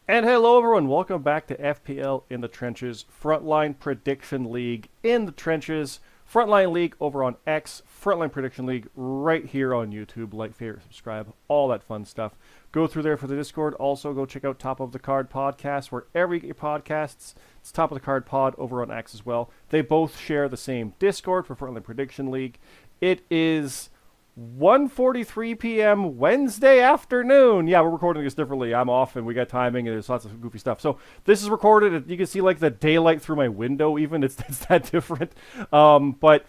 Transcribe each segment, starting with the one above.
And hello, everyone. Welcome back to FPL in the Trenches, Frontline Prediction League in the Trenches, Frontline League over on X, Frontline Prediction League right here on YouTube. Like, favorite, subscribe, all that fun stuff. Go through there for the Discord. Also, go check out Top of the Card podcast wherever you get your podcasts. It's Top of the Card pod over on X as well. They both share the same Discord for Frontline Prediction League. It is 1:43 p.m. Wednesday afternoon. Yeah, we're recording this differently. I'm off and we got timing and there's lots of goofy stuff. So this is recorded. You can see like the daylight through my window even. It's that different. But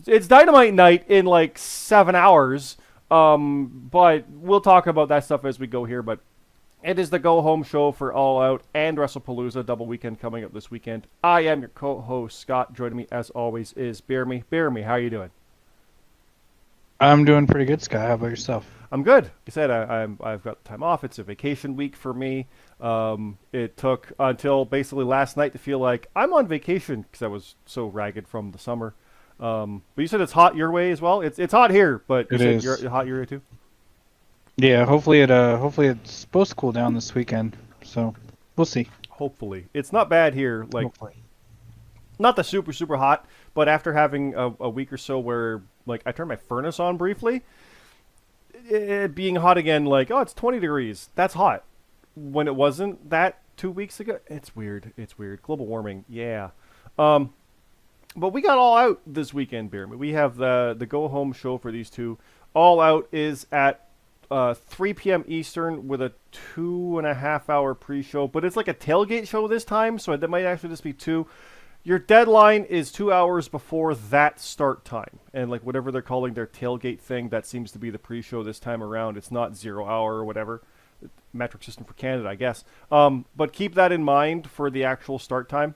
it's Dynamite night in like 7 hours. But we'll talk about that stuff as we go here. But it is the go-home show for All Out and Wrestlepalooza, double weekend coming up this weekend. I am your co-host, Scott. Joining me, as always, is BeerMe. BeerMe, how are you doing? I'm doing pretty good, Sky. How about yourself? I'm good. Like I said, I've got time off. It's a vacation week for me. It took until basically last night to feel like I'm on vacation because I was so ragged from the summer. But you said it's hot your way as well. It's hot here, but you It said is. you're hot your way too. Yeah, hopefully it's supposed to cool down this weekend. So we'll see. Hopefully, it's not bad here. Like Hopefully. not the super hot, but after having a week or so where like I turned my furnace on briefly, it being hot again. Like, oh, it's 20 degrees. That's hot. When it wasn't that 2 weeks ago. It's weird. It's weird. Global warming. Yeah. Um, but we got All Out this weekend, Beer. We have the go home show for these two. All Out is at 3 p.m. Eastern with a 2.5 hour pre-show, but it's like a tailgate show this time, so that might actually just be two. Your deadline is 2 hours before that start time, and like whatever they're calling their tailgate thing, that seems to be the pre-show this time around. It's not 0 hour or whatever metric system for Canada, I guess. But keep that in mind for the actual start time.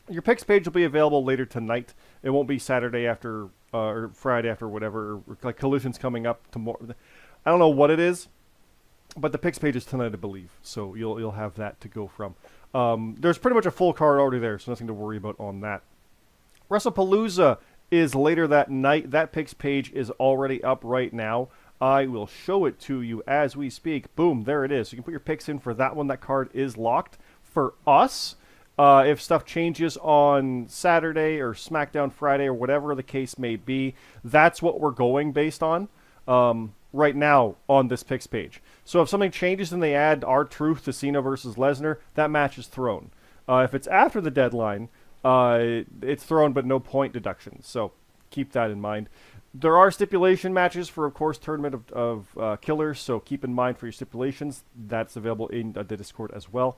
Your picks page will be available later tonight. It won't be Saturday after or Friday after whatever. Like Collision's coming up tomorrow. I don't know what it is, but the picks page is tonight, I believe. So you'll have that to go from. There's pretty much a full card already there, so nothing to worry about on that. Wrestlepalooza is later that night. That picks page is already up right now. I will show it to you as we speak. Boom, there it is. You can put your picks in for that one. That card is locked. For us, if stuff changes on Saturday or SmackDown Friday or whatever the case may be, that's what we're going based on right now on this picks page. So if something changes and they add R-Truth to Cena versus Lesnar, that match is thrown. If it's after the deadline, it's thrown but no point deductions. So keep that in mind. There are stipulation matches for, of course, Tournament of Killers, so keep in mind for your stipulations. That's available in the Discord as well.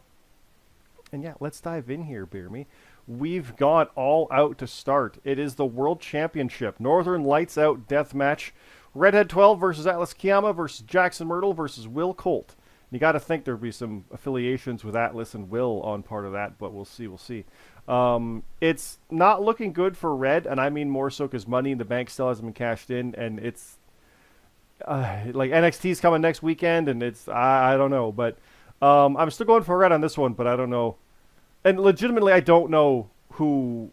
And yeah, let's dive in here, Beer Me. We've got All Out to start. It is the World Championship. Northern Lights Out Death Match. Redhead 12 versus Atlas Kiyama versus Jackson Myrtle versus Will Colt. You got to think there'd be some affiliations with Atlas and Will on part of that, but we'll see. We'll see. It's not looking good for Red, and I mean more so because Money in the Bank still hasn't been cashed in, and it's like NXT's coming next weekend, and it's I don't know, but I'm still going for Red on this one, but I don't know, and legitimately I don't know who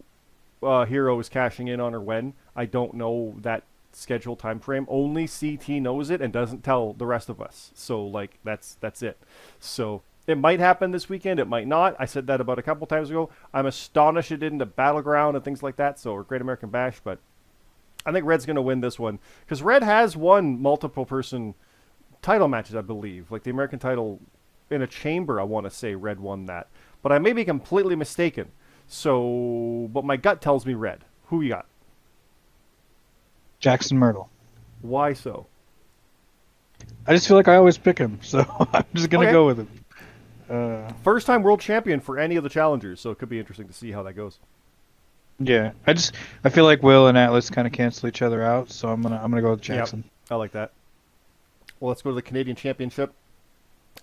Hero is cashing in on or when. I don't know that schedule time frame. Only CT knows it and doesn't tell the rest of us. So like that's it. So it might happen this weekend. It might not. I said that about a couple times ago. I'm astonished it didn't at Battleground and things like that. So or Great American Bash, but I think Red's going to win this one because Red has won multiple person title matches, I believe. Like the American title in a chamber, I want to say Red won that, but I may be completely mistaken. So, but my gut tells me Red. Who you got? Jackson Myrtle. Why so? I just feel like I always pick him, so I'm just gonna Okay. go with him. First time world champion for any of the challengers, so it could be interesting to see how that goes. Yeah, I feel like Will and Atlas kind of cancel each other out, so I'm gonna go with Jackson. Yep, I like that. Well, let's go to the Canadian Championship.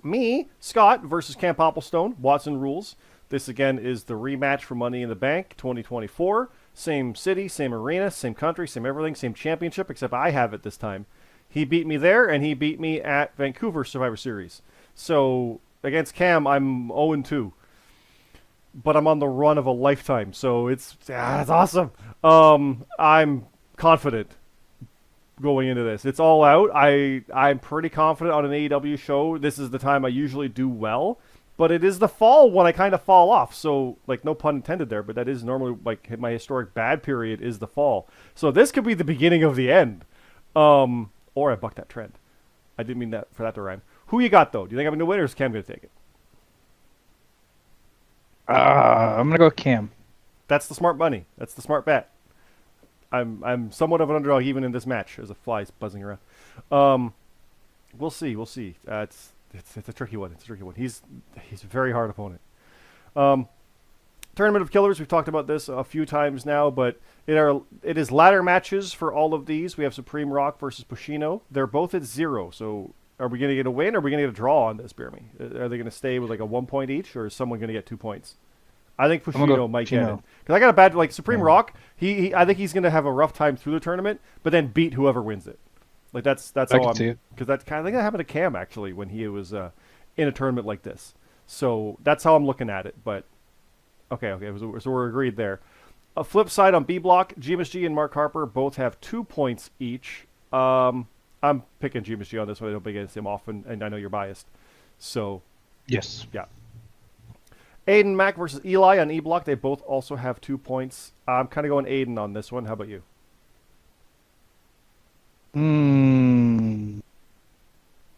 Me, Scott versus Camp Opplestone. Watson rules. This again is the rematch for Money in the Bank 2024. Same city, same arena, same country, same everything, same championship, except I have it this time. He beat me there, and he beat me at Vancouver Survivor Series. So against Cam, I'm 0-2. But I'm on the run of a lifetime, so it's awesome. I'm confident going into this. It's All Out. I'm pretty confident on an AEW show. This is the time I usually do well. but it is the fall when I kind of fall off. So, like, no pun intended there, but that is normally, like, my historic bad period is the fall. So this could be the beginning of the end. Or I bucked that trend. I didn't mean that for that to rhyme. Who you got, though? Do you think I'm going to win, or is Cam going to take it? I'm gonna go with Cam. That's the smart money. That's the smart bet. I'm somewhat of an underdog even in this match as a fly's buzzing around. We'll see. It's a tricky one. He's a very hard opponent. Tournament of Killers. We've talked about this a few times now, but it is ladder matches for all of these. We have Supreme Rock versus Pushino. They're both at 0. So are we going to get a win, or are we going to get a draw on this, BeerMe? Are they going to stay with like a 1 point each, or is someone going to get 2 points? I think Pushino might get it. Because I got a bad, like, Supreme Rock, I think he's going to have a rough time through the tournament, but then beat whoever wins it. Like, that's all I'm... Because that's kind of, I think that happened to Cam, actually, when he was in a tournament like this. So that's how I'm looking at it, but... Okay, so we're agreed there. A flip side on B block, GMSG and Mark Harper both have 2 points each. I'm picking GMSG on this one. I don't pick against him often, and I know you're biased. So... Yes. Yeah. Aiden Mack versus Eli on E block. They both also have 2 points. I'm kind of going Aiden on this one. How about you? I'm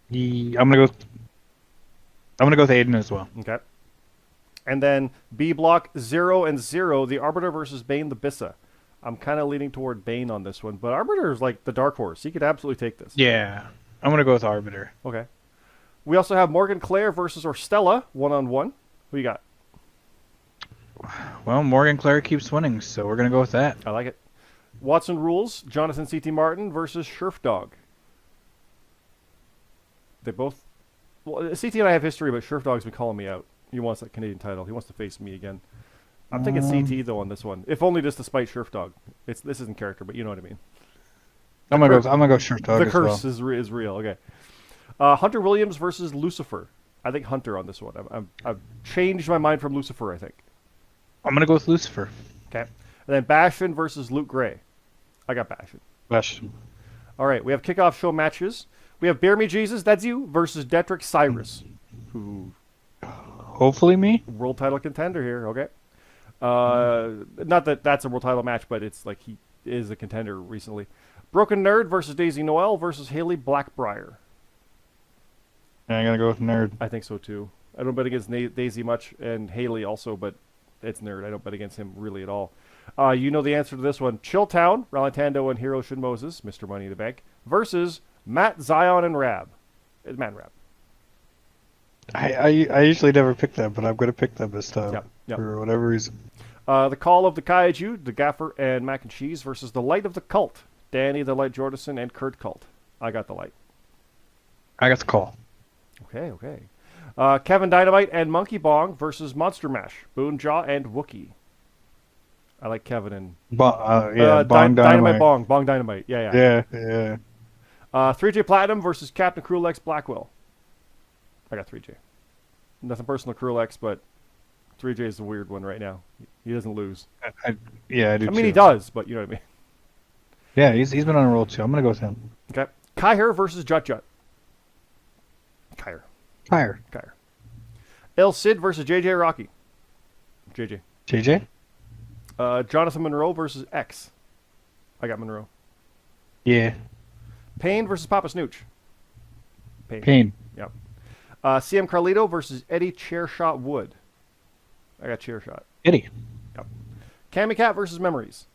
gonna go with Aiden as well. Okay. And then B block 0 and 0. The Arbiter versus Bane the Bissa. I'm kind of leaning toward Bane on this one, but Arbiter is like the dark horse. He could absolutely take this. Yeah, I'm gonna go with Arbiter. Okay. We also have Morgan Claire versus Orstella 1-on-1. Who you got? Well, Morgan Claire keeps winning, so we're going to go with that. I like it. Watson Rules, Jonathan C.T. Martin versus Scherf Dog. They both... Well, C.T. and I have history, but Scherf Dog's been calling me out. He wants that Canadian title. He wants to face me again. I'm thinking C.T. though on this one. If only just to spite Scherf Dog. This isn't character, but you know what I mean. I'm gonna go Scherf Dog. The curse is real. Okay. Hunter Williams versus Lucifer. I think Hunter on this one. I've changed my mind from Lucifer, I think. I'm going to go with Lucifer. Okay. And then Bastion versus Luke Gray. I got Bastion. Bastion. All right. We have kickoff show matches. We have BeerMe Jesus, that's you, versus Detrick Cyrus, who... Hopefully me. World title contender here. Okay. Not that that's a world title match, but it's like he is a contender recently. Broken Nerd versus Daisy Noel versus Haley Blackbriar. Yeah, I'm going to go with Nerd. I think so, too. I don't bet against Daisy much, and Haley also, but it's Nerd. I don't bet against him really at all. You know the answer to this one. Chilltown, Ralantando and Hiro Shin Moses, Mr. Money in the Bank, versus Matt, Zion, and Rab. It's Matt and Rab. I usually never pick them, but I'm going to pick them this time for whatever reason. The Call of the Kaiju, the Gaffer, and Mac and Cheese versus the Light of the Cult, Danny the Light Jordison, and Kurt Cult. I got the Light. I got the Call. Okay. Kevin Dynamite and Monkey Bong versus Monster Mash, Boonjaw and Wookie. I like Kevin and Bong Dynamite. Bong Dynamite. Yeah. 3J Platinum versus Captain Cruel X Blackwell. I got 3J. Nothing personal to Cruel X, but 3J is the weird one right now. He doesn't lose. I do. I mean, he does, but you know what I mean. Yeah, he's been on a roll too. I'm gonna go with him. Okay. Kyher versus Jut Jut. Kyher. El Cid versus JJ Rocky. JJ. Jonathan Monroe versus X. I got Monroe. Yeah. Payne versus Papa Snooch. Payne. Yep. CM Carlito versus Eddie Chairshot Wood. I got Chairshot. Eddie. Yep. Cammy Cat versus Memories.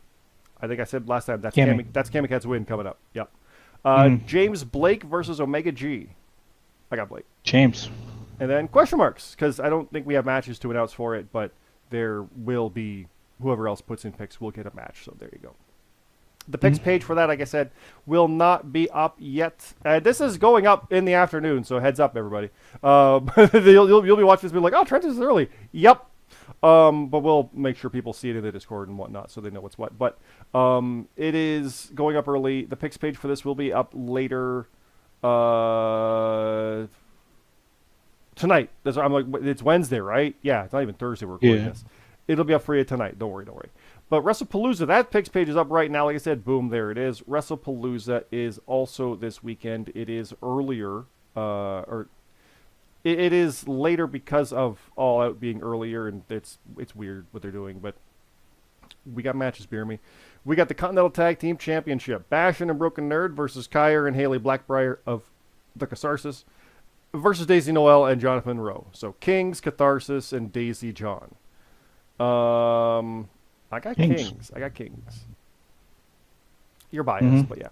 I think I said last time that's Cammy. That's Cammy Cat's win coming up. Yep. James Blake versus Omega G. I got Blake. James. And then question marks, because I don't think we have matches to announce for it, but there will be, whoever else puts in picks will get a match. So there you go. The picks page for that, like I said, will not be up yet. This is going up in the afternoon, so heads up, everybody. You'll be watching this and be like, oh, Trent, this is early. Yep. But we'll make sure people see it in the Discord and whatnot so they know what's what. But it is going up early. The picks page for this will be up later tonight. I'm like, it's Wednesday, right? Yeah, it's not even Thursday we're recording this. It'll be up for you tonight. Don't worry. But Wrestlepalooza, that picks page is up right now. Like I said, boom, there it is. Wrestlepalooza is also this weekend. It is earlier, or it is later because of All Out being earlier, and it's weird what they're doing. But we got matches, BeerMe. We got the Continental Tag Team Championship. Bastion and Broken Nerd versus Kyer and Haley Blackbriar of the Catharsis versus Daisy Noel and Jonathan Rowe. So Kings, Catharsis, and Daisy John. I got Kings. I got Kings. You're biased, but yeah.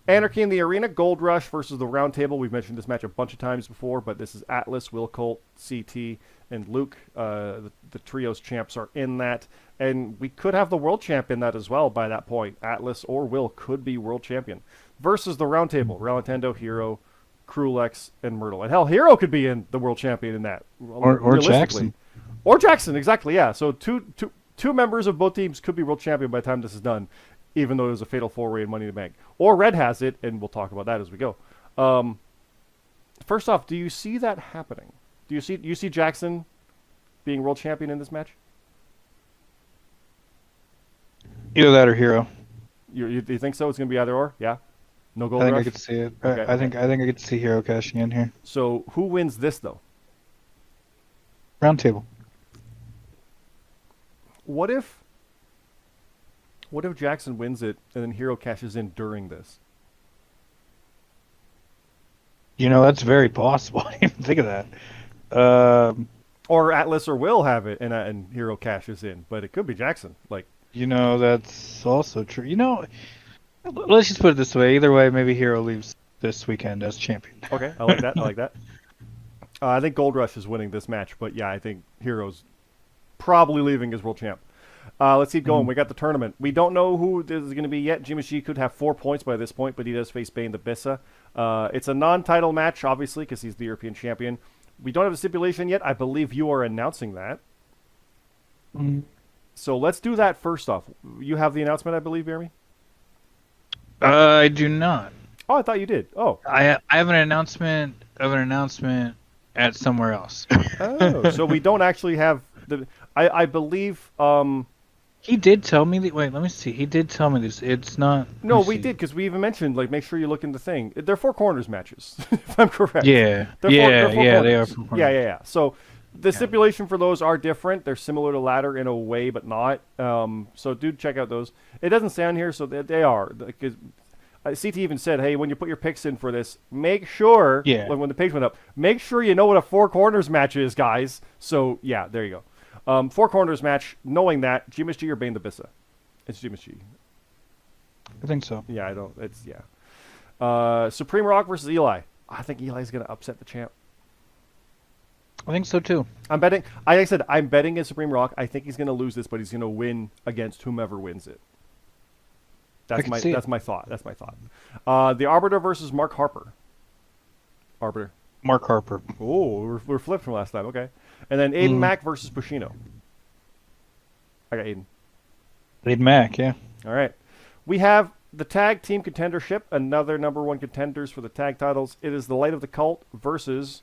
Anarchy in the Arena, Gold Rush versus the Round Table. We've mentioned this match a bunch of times before, but this is Atlas, Will Colt, CT, and Luke. The trios champs are in that. And we could have the world champ in that as well by that point. Atlas or Will could be world champion. Versus the Round Table, Relantendo, Hero, Krulex, and Myrtle. And hell, Hero could be in the world champion in that. Or Jackson. Or Jackson, exactly, yeah. So two members of both teams could be world champion by the time this is done, even though it was a fatal four-way in Money in the Bank. Or Red has it, and we'll talk about that as we go. First off, do you see that happening? Do you see Jackson being world champion in this match? Either that or Hero. You think so? It's going to be either or? Yeah? No gold I think rush? I could see it. Okay. I think I could see Hero cashing in here. So who wins this, though? Round Table. What if Jackson wins it and then Hero cashes in during this? That's very possible. I didn't even think of that. Or Atlas or Will have it and Hero cashes in, but it could be Jackson. That's also true. Let's just put it this way. Either way, maybe Hero leaves this weekend as champion. Okay, I like that. I think Gold Rush is winning this match, but yeah, I think Hero's probably leaving as world champ. Let's keep going. We got the tournament. We don't know who this is going to be yet. Jimmy G could have 4 points by this point, but he does face Bane the Bissa. It's a non-title match, obviously, because he's the European champion. We don't have a stipulation yet. I believe you are announcing that. So let's do that first off. You have the announcement, I believe, BeerMe? I do not. Oh, I thought you did. Oh. I have an announcement at somewhere else. Oh, so we don't actually have the... I believe... He did tell me... Wait, let me see. He did tell me this. It's not... No, we did, because we even mentioned, make sure you look in the thing. They're four corners matches, if I'm correct. Yeah. They are. Yeah. So the stipulation for those are different. They're similar to ladder in a way, but not. So do check out those. It doesn't say on here, so they are. Because CT even said, hey, when you put your picks in for this, make sure, when the page went up, make sure you know what a four corners match is, guys. So, yeah, there you go. Four corners match, knowing that, GMSG or Bane the Bissa? It's GMSG. I think so. Yeah, Supreme Rock versus Eli. I think Eli's going to upset the champ. I think so, too. I'm betting, like I said, I'm betting against Supreme Rock. I think he's going to lose this, but he's going to win against whomever wins it. That's my thought. The Arbiter versus Mark Harper. Arbiter. Mark Harper. Oh, we're flipped from last time. Okay. And then Aiden Mack versus Bushino. I got Aiden. Aiden Mack, yeah. All right. We have the tag team contendership, another number one contenders for the tag titles. It is the Light of the Cult versus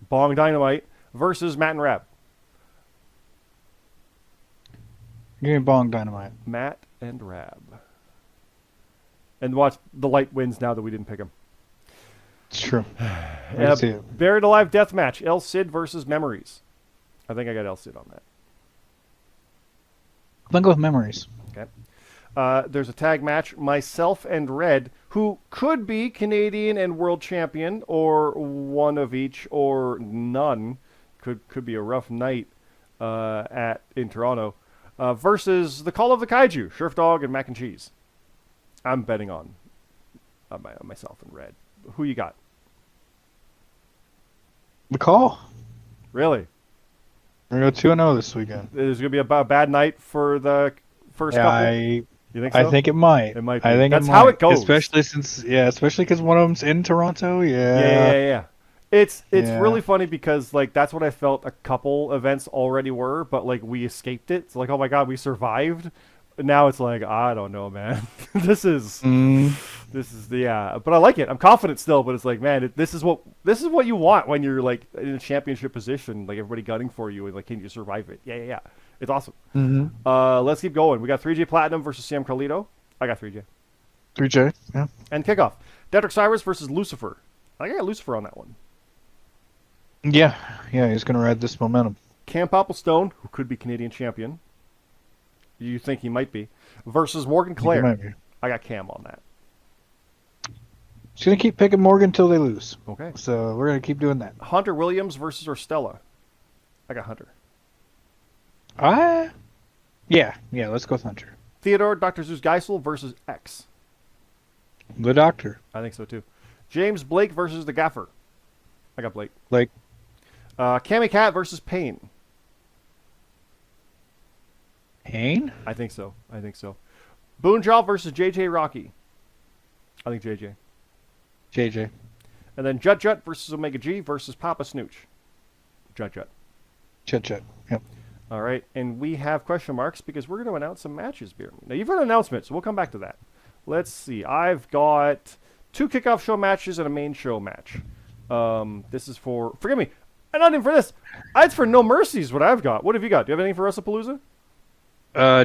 Bong Dynamite versus Matt and Rab. Give me Bong Dynamite. Matt and Rab. And watch, the Light wins now that we didn't pick him. It's true. Buried Alive Death Match. El Cid versus Memories. I think I got El Cid on that. I'm going to go with Memories. Okay. There's a tag match. Myself and Red, who could be Canadian and world champion, or one of each, or none. Could be a rough night in Toronto. Versus the Call of the Kaiju, Sheriff Dog and Mac and Cheese. I'm betting on myself and Red. Who you got? McCall. Really? We're going to go 2-0 this weekend. There's going to be a bad night for the first couple? You think so? I think it might. It might be. I think that's how it goes. Especially because one of them's in Toronto. Yeah. It's really funny because that's what I felt a couple events already were, but we escaped it. It's oh my god, we survived. Now it's I don't know, man. This is but I like it. I'm confident still, but it's man, this is what you want when you're in a championship position, everybody gunning for you, and can you survive it? Yeah. It's awesome. Let's keep going. We got 3J Platinum versus Sam Carlito. I got 3J. 3J, yeah. And Kickoff. Dedrick Cyrus versus Lucifer. I got Lucifer on that one. Yeah, yeah, he's gonna ride this momentum. Cam Popplestone, who could be Canadian champion, you think he might be, versus Morgan I think he Clare. might be. I got Cam on that. He's gonna keep picking Morgan until they lose. Okay. So we're gonna keep doing that. Hunter Williams versus Orstella. I got Hunter. Yeah, let's go with Hunter. Theodore Dr. Zeus Geisel versus X. The doctor. I think so too. James Blake versus the Gaffer. I got Blake. Like, Cammy Cat versus Payne. Payne? I think so. Boonjaw versus JJ Rocky. I think JJ. JJ. And then Jut Jut versus Omega G versus Papa Snooch. Jut Jut. Chet. Yep. All right, and we have question marks because we're going to announce some matches, BeerMe. Now, you've got an announcement, so we'll come back to that. Let's see. I've got 2 kickoff show matches and a main show match. This is for... Forgive me. I'm not even for this. It's for No Mercy is what I've got. What have you got? Do you have anything for Wrestlepalooza?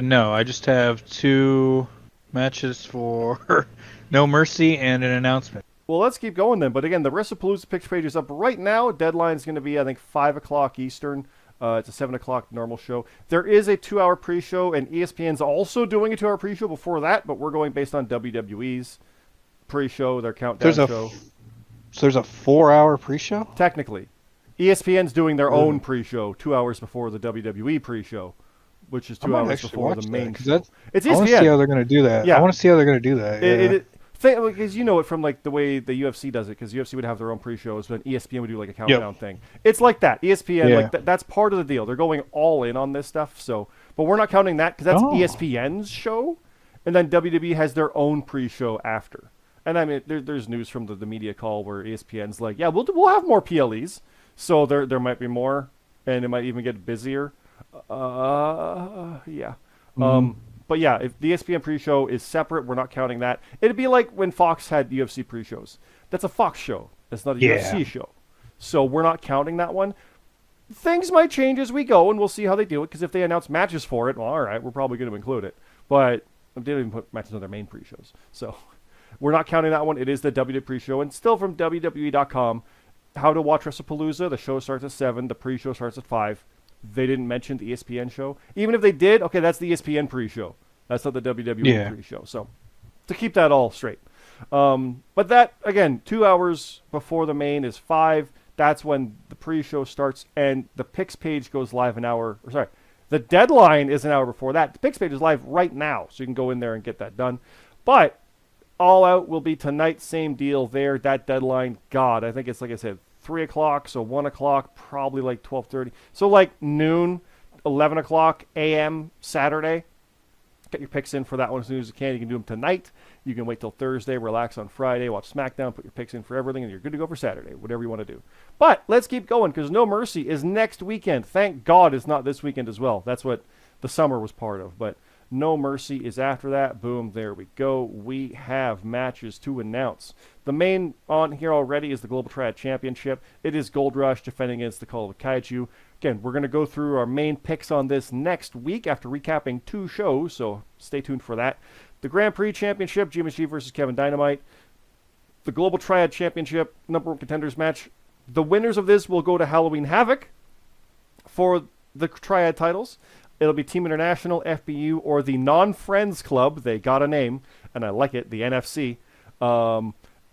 No, I just have 2 matches for No Mercy and an announcement. Well, let's keep going then. But again, the Wrestlepalooza picture page is up right now. Deadline is going to be, I think, 5 o'clock Eastern. It's a 7 o'clock normal show. There is a 2-hour pre-show, and ESPN's also doing a 2-hour pre-show before that, but we're going based on WWE's pre-show, their countdown show. So there's a 4-hour pre-show? Technically. ESPN's doing their own pre-show 2 hours before the WWE pre-show, which is 2 hours before the main show. It's ESPN. I want to see how they're going to do that. Yeah. I want to see how they're going to do that. Because you know it from like the way the UFC does it, because UFC would have their own pre-shows, but ESPN would do like a countdown thing. It's like that. ESPN, that's part of the deal. They're going all in on this stuff. So, but we're not counting that because that's ESPN's show, and then WWE has their own pre-show after. And I mean, there's news from the media call where ESPN's like, yeah, we'll have more PLEs, so there might be more, and it might even get busier. Yeah. But yeah, if the ESPN pre-show is separate, we're not counting that. It'd be like when Fox had UFC pre-shows. That's a Fox show. That's not a UFC show. So we're not counting that one. Things might change as we go, and we'll see how they do it, because if they announce matches for it, well, all right, we're probably going to include it. But they didn't even put matches on their main pre-shows. So we're not counting that one. It is the WWE pre-show, and still from WWE.com, how to watch Wrestlepalooza. The show starts at 7. The pre-show starts at 5. They didn't mention the ESPN show. Even if they did, okay, that's the ESPN pre-show. That's not the WWE pre-show. So to keep that all straight. But that, again, 2 hours before the main is 5. That's when the pre-show starts, and the picks page goes live an hour. Or sorry, the deadline is an hour before that. The picks page is live right now, so you can go in there and get that done. But All Out will be tonight, same deal there. That deadline, God, I think it's, like I said, 3 o'clock, so 1 o'clock, probably like 12:30. So like noon, 11 o'clock a.m. Saturday. Get your picks in for that one as soon as you can. You can do them tonight. You can wait till Thursday, relax on Friday, watch SmackDown, put your picks in for everything, and you're good to go for Saturday, whatever you want to do. But let's keep going, because No Mercy is next weekend. Thank God it's not this weekend as well. That's what the summer was part of. But No Mercy is after that. Boom, there we go. We have matches to announce. The main on here already is the Global Triad Championship. It is Gold Rush defending against the Call of Kaiju. Again, we're going to go through our main picks on this next week after recapping 2 shows, so stay tuned for that. The Grand Prix Championship, GMSG versus Kevin Dynamite. The Global Triad Championship, number 1 contenders match. The winners of this will go to Halloween Havoc for the Triad titles. It'll be Team International, FBU, or the Non-Friends Club. They got a name, and I like it, the NFC.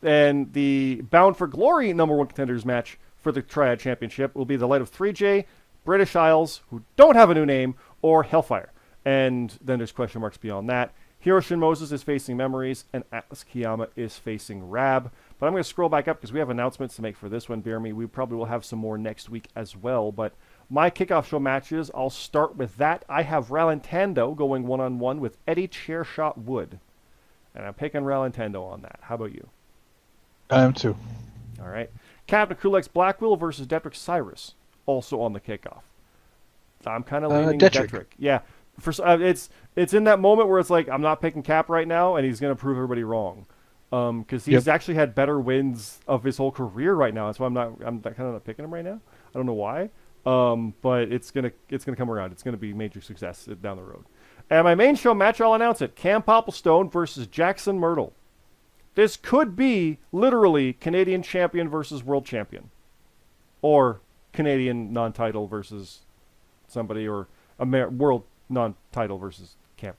And the Bound for Glory number 1 contenders match for the Triad Championship will be the Light of 3J, British Isles, who don't have a new name, or Hellfire. And then there's question marks beyond that. Hiroshin Moses is facing Memories, and Atlas Kiyama is facing Rab. But I'm going to scroll back up because we have announcements to make for this one, BeerMe. We probably will have some more next week as well. But my kickoff show matches, I'll start with that. I have Ralentando going one-on-one with Eddie Chairshot Wood. And I'm picking Ralentando on that. How about you? I am too. All right. Captain Krulex Blackwell versus Detrick Cyrus, also on the kickoff. I'm kind of leaning Detrick. Yeah. It's in that moment where it's like, I'm not picking Cap right now, and he's going to prove everybody wrong. Because he's actually had better wins of his whole career right now. That's why I'm kind of not picking him right now. I don't know why. But it's gonna come around. It's gonna be major success down the road. And my main show match, I'll announce it. Cam Popplestone versus Jackson Myrtle. This could be literally Canadian champion versus world champion. Or Canadian non-title versus somebody, or world non-title versus Cam.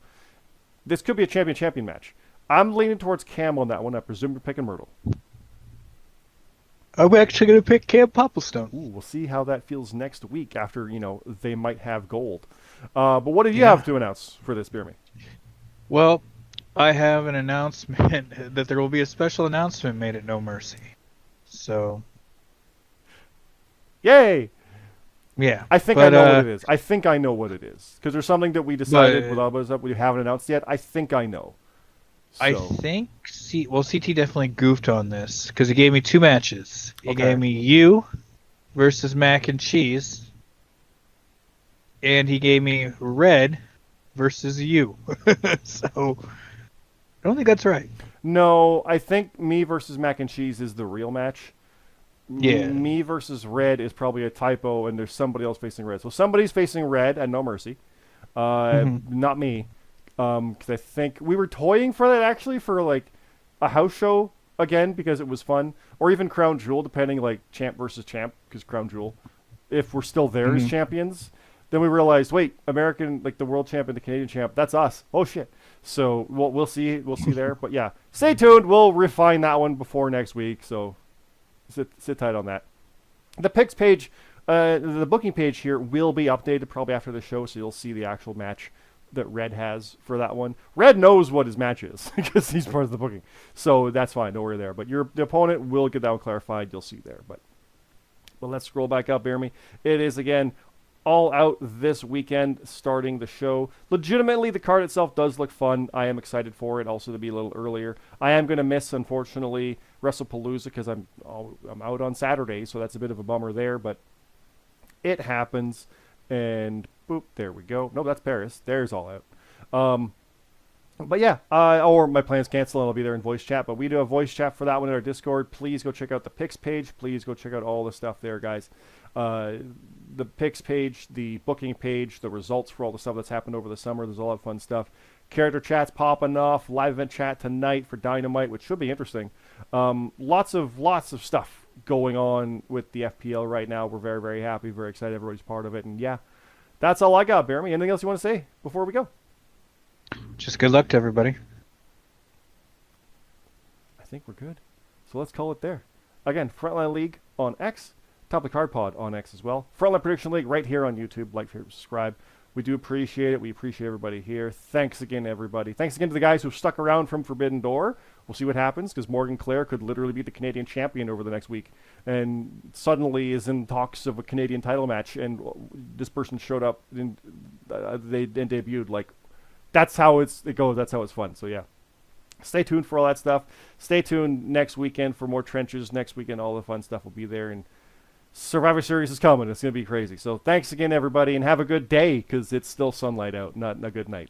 This could be a champion match. I'm leaning towards Cam on that one. I presume you're picking Myrtle. I'm actually going to pick Cam Popplestone. Ooh, we'll see how that feels next week after, they might have gold. But what do you have to announce for this, BeerMe? Well, I have an announcement that there will be a special announcement made at No Mercy. So, yay! yeah. I think I know what it is. I think I know what it is. Because there's something that we decided with others that we haven't announced yet. I think I know. So. I think CT definitely goofed on this because he gave me 2 matches. He gave me you versus Mac and Cheese, and he gave me Red versus you. So I don't think that's right. No, I think me versus Mac and Cheese is the real match. Yeah. Me versus Red is probably a typo, and there's somebody else facing Red. So somebody's facing Red at No Mercy. Not me. Because I think we were toying for that actually for like a house show again because it was fun, or even Crown Jewel, depending like champ versus champ. Because Crown Jewel, if we're still there as champions, then we realized, wait, American, like the world champ and the Canadian champ, that's us. Oh shit! So we'll see there. But yeah, stay tuned. We'll refine that one before next week. So sit tight on that. The picks page, the booking page here will be updated probably after the show, so you'll see the actual match that Red has for that one. Red knows what his match is because he's part of the booking, so that's fine. Don't worry there. But the opponent will get that one clarified. You'll see there. But let's scroll back up, BeerMe. It is again all out this weekend, starting the show. Legitimately, the card itself does look fun. I am excited for it. Also to be a little earlier. I am going to miss, unfortunately, Wrestlepalooza because I'm out on Saturday, so that's a bit of a bummer there. But it happens, and boop, there we go. No, that's Paris. There's all out. But yeah, or my plans cancel and I'll be there in voice chat. But we do have voice chat for that one in our Discord. Please go check out the picks page. Please go check out all the stuff there, guys. The picks page, the booking page, the results for all the stuff that's happened over the summer. There's a lot of fun stuff. Character chats popping off. Live event chat tonight for Dynamite, which should be interesting. Lots of stuff going on with the FPL right now. We're very, very happy, very excited. Everybody's part of it. And yeah, that's all I got, BeerMe. Anything else you want to say before we go? Just good luck to everybody. I think we're good. So let's call it there. Again, Frontline League on X. Top of the Card Pod on X as well. Frontline Prediction League right here on YouTube. Like, favorite, subscribe. We do appreciate it. We appreciate everybody here. Thanks again, everybody. Thanks again to the guys who stuck around from Forbidden Door. We'll see what happens because Morgan Clare could literally be the Canadian champion over the next week and suddenly is in talks of a Canadian title match. And this person showed up and they debuted. Like, that's how it goes. That's how it's fun. So, yeah. Stay tuned for all that stuff. Stay tuned next weekend for more trenches. Next weekend, all the fun stuff will be there. And Survivor Series is coming. It's going to be crazy. So thanks again, everybody, and have a good day because it's still sunlight out, not a good night.